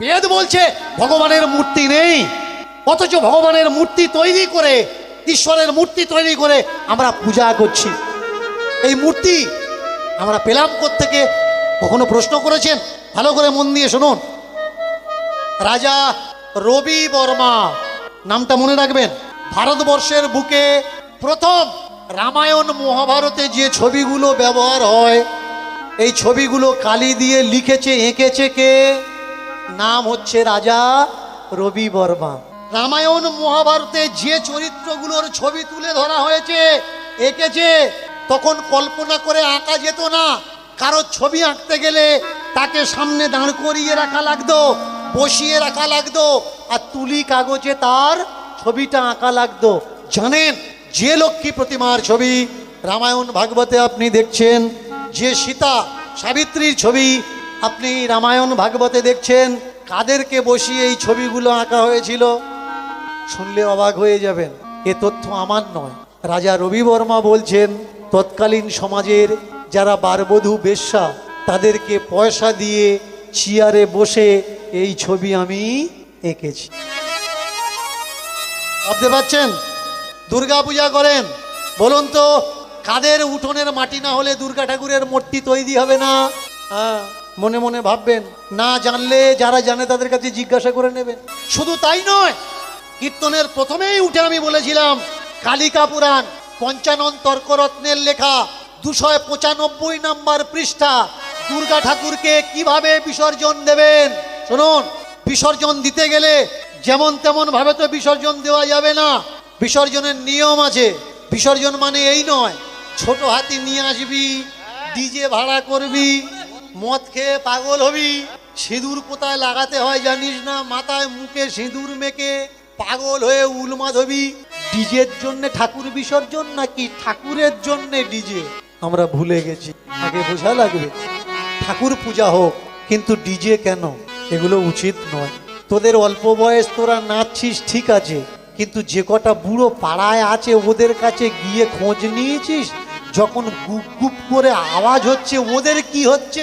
বেদ বলছে ভগবানের মূর্তি নেই, অথচ ভগবানের মূর্তি তৈরি করে, ঈশ্বরের মূর্তি তৈরি করে আমরা পূজা করছি। এই মূর্তি আমরা পেলাম কোত্থেকে? কখনো প্রশ্ন করেছেন? ভালো করে মন দিয়ে শুনুন। রাজা রবি বর্মা নামটা মনে রাখবেন। ভারতবর্ষের বুকে প্রথম রামায়ণ মহাভারতে যে ছবিগুলো ব্যবহার হয়, এই ছবিগুলো কালি দিয়ে লিখেছে, এঁকেছে কে? নাম হচ্ছে রাজা রবি বর্মা। রামায়ণ মহাভারতে যে চরিত্রগুলোর ছবি তুলে ধরা হয়েছে, এঁকেছে, তখন কল্পনা করে আঁকা যেত না। কারো ছবি আঁকতে গেলে তাকে সামনে দাঁড় করিয়ে রাখা লাগতো, বসিয়ে রাখা লাগতো, আর তুলি কাগজে তার ছবিটা আঁকা লাগতো। জানেন, যে লক্ষ্মী প্রতিমার ছবি রামায়ণ ভাগবতে আপনি দেখছেন, যে সীতা সাবিত্রীর ছবি আপনি রামায়ণ ভাগবতে দেখছেন, কাদেরকে বসিয়ে এই ছবিগুলো আঁকা হয়েছিল? শুনলে অবাক হয়ে যাবেন। এ তথ্য আমার নয়, রাজা রবি বর্মা বলছেন তৎকালীন সমাজের যারা বারবধূ বেশ্যা তাদেরকে পয়সা দিয়ে চেয়ারে বসে এই ছবি আমি এঁকেছি। ভাবতে পারছেন? দুর্গা পূজা করেন, বলুন তো কাদের উঠোনের মাটি না হলে দুর্গা ঠাকুরের মূর্তি তৈরি হবে না? হ্যাঁ, মনে মনে ভাববেন, না জানলে যারা জানে তাদের কাছে জিজ্ঞাসা করে নেবেন। শুধু তাই নয়, কীর্তনের প্রথমেই উঠে আমি বলেছিলাম কালিকা পুরাণ ৫৫ তর্করত্নের লেখা ২৯৫ নম্বর পৃষ্ঠা, দুর্গা ঠাকুরকে কিভাবে বিসর্জন দেবেন। শুনুন, বিসর্জন দিতে গেলে যেমন তেমন ভাবে তো বিসর্জন দেওয়া যাবে না, বিসর্জনের নিয়ম আছে। বিসর্জন মানে এই নয় ছোট হাতি নিয়ে আসবি, ডিজে ভাড়া করবি, মদ খেয়ে পাগল হবি, সিঁদুর কোথায় লাগাতে হয় জানিস না, মাথায় মুখে সিঁদুর মেখে পাগল হয়ে উলমাদ হবি। ডিজের জন্য ঠাকুর বিসর্জন নাকি ঠাকুরের জন্য ডিজে? আমরা ভুলে গেছি। আগে বোঝা লাগবে, ঠাকুর পূজা হোক, কিন্তু ডিজে কেন? এগুলো উচিত নয়। তোদের অল্প বয়স, তোরা নাচছিস ঠিক আছে, কিন্তু যে কটা বুড়ো পাড়ায় আছে ওদের কাছে গিয়ে খোঁজ নিয়েছিস? যখন গুপ গুপ করে আওয়াজ হচ্ছে ওদের কি হচ্ছে?